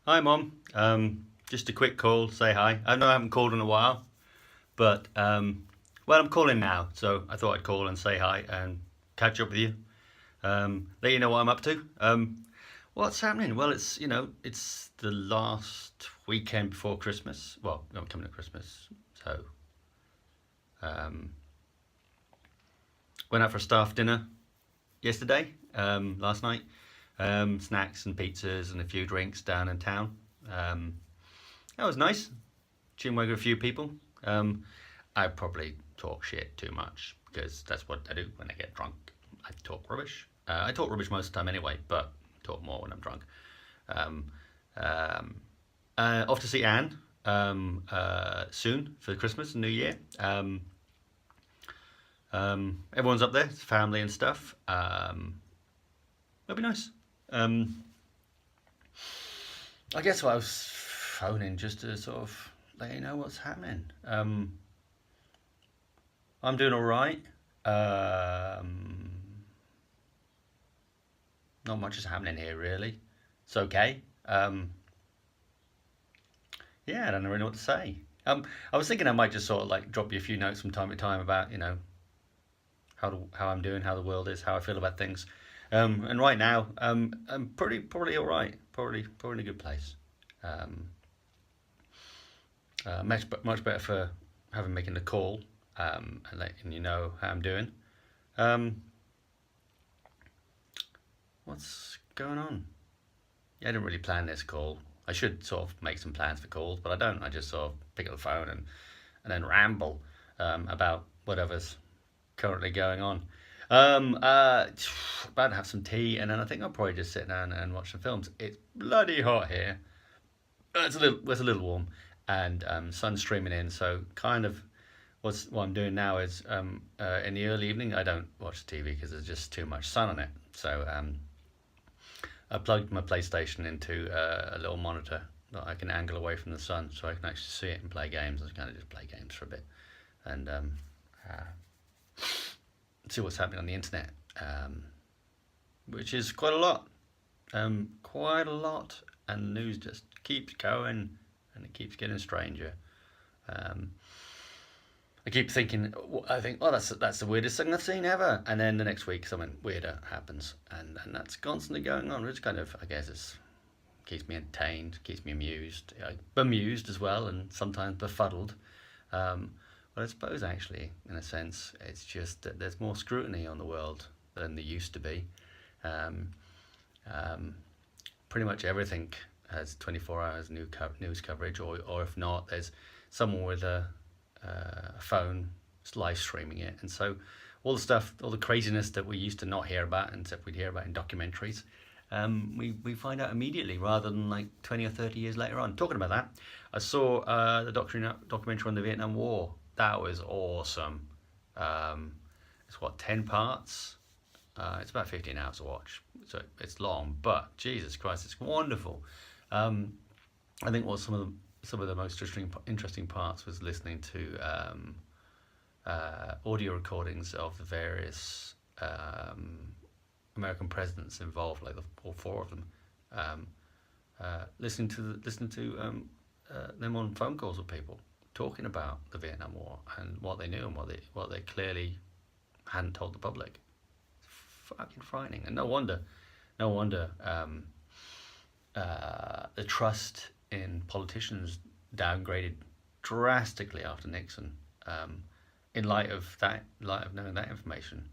Hi, Mom. Just a quick call, say hi. I know I haven't called in a while, but well, I'm calling now, so I thought I'd call and say hi and catch up with you. Let you know what I'm up to. What's happening? Well, it's the last weekend before Christmas. Well, not coming to Christmas, so um, went out for a staff dinner yesterday, last night. Snacks and pizzas and a few drinks down in town. Um, that was nice. Chinwag with a few people. Um, I probably talk shit too much because that's what I do when I get drunk. I talk rubbish. I talk rubbish most of the time anyway, but talk more when I'm drunk. Um, um, Off to see Anne soon for Christmas and New Year. Everyone's up there, it's family and stuff. It'll be nice. Um, I guess I was phoning just to sort of let you know what's happening. I'm doing all right. Um, Not much is happening here really. It's okay. Yeah, I don't really know what to say. I was thinking I might just sort of like drop you a few notes from time to time about how I'm doing, how the world is, how I feel about things. And right now, I'm probably all right. Probably in a good place. Um, much better for having making the call and letting you know how I'm doing. Um, what's going on? Yeah, I didn't really plan this call. I should sort of make some plans for calls, but I don't. I just sort of pick up the phone and then ramble about whatever's currently going on. Um, uh, About to have some tea, and then I think I'll probably just sit down and watch some films. It's bloody hot here. It's a little warm, and sun's streaming in. So kind of what I'm doing now is in the early evening I don't watch TV because there's just too much sun on it. So I plugged my PlayStation into a little monitor that I can angle away from the sun, so I can actually see it and play games. I kind of just play games for a bit, and uh, see what's happening on the internet, which is quite a lot, quite a lot, and the news just keeps going, and it keeps getting stranger. Um, I keep thinking, I think, oh, that's the weirdest thing I've seen ever, and then the next week something weirder happens, and that's constantly going on, which kind of, I guess, keeps me entertained, keeps me amused, bemused as well, and sometimes befuddled. Um, but I suppose actually, in a sense, it's just that there's more scrutiny on the world than there used to be. Um, um, Pretty much everything has 24 hours news coverage, or if not, there's someone with a phone live streaming it, and so all the stuff, all the craziness that we used to not hear about, and except we'd hear about in documentaries, we find out immediately rather than like 20 or 30 years later on. Talking about that, I saw the documentary on the Vietnam War. That was awesome. Um, it's what, 10 parts? It's about 15 hours to watch, so it's long, but Jesus Christ, it's wonderful. Um, I think what some of the most interesting parts was listening to audio recordings of the various American presidents involved, like all four of them, um, listening to them on phone calls with people talking about the Vietnam War and what they knew and what they clearly hadn't told the public. Fucking frightening, and no wonder the trust in politicians downgraded drastically after Nixon, um, in light of knowing that information,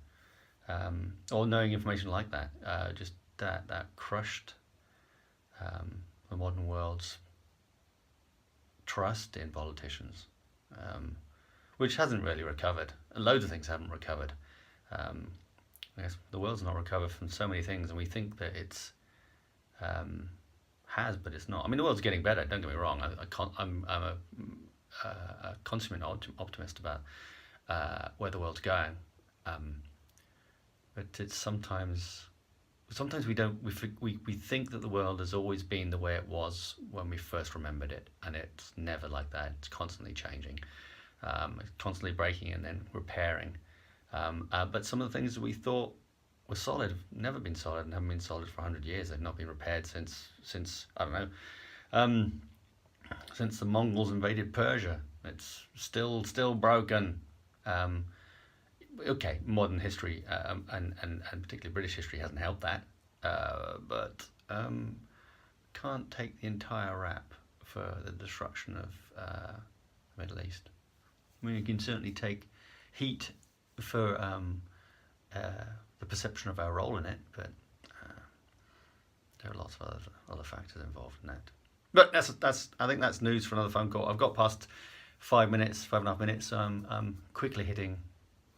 or knowing information like that, just that crushed the modern world's trust in politicians, um, which hasn't really recovered. And loads of things haven't recovered. Um, I guess the world's not recovered from so many things, and we think that it's um, has, but it's not. I mean, the world's getting better. Don't get me wrong. I'm a consummate optimist about where the world's going, um, but it's sometimes we don't we think that the world has always been the way it was when we first remembered it, and it's never like that. It's constantly changing, it's constantly breaking and then repairing. But some of the things that we thought were solid have never been solid and haven't been solid for 100 years. They've not been repaired since I don't know, Since the Mongols invaded Persia, it's still broken. Okay, modern history and particularly British history hasn't helped that, but can't take the entire rap for the destruction of the Middle East. I mean, you can certainly take heat for the perception of our role in it, but there are lots of other factors involved in that. But that's I think that's news for another phone call. I've got past 5.5 minutes, so I'm quickly hitting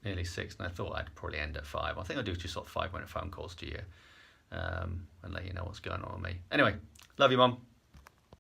nearly 6, and I thought I'd probably end at 5. I think I'll do just sort of 5-minute phone calls to you and let you know what's going on with me. Anyway, love you, Mum.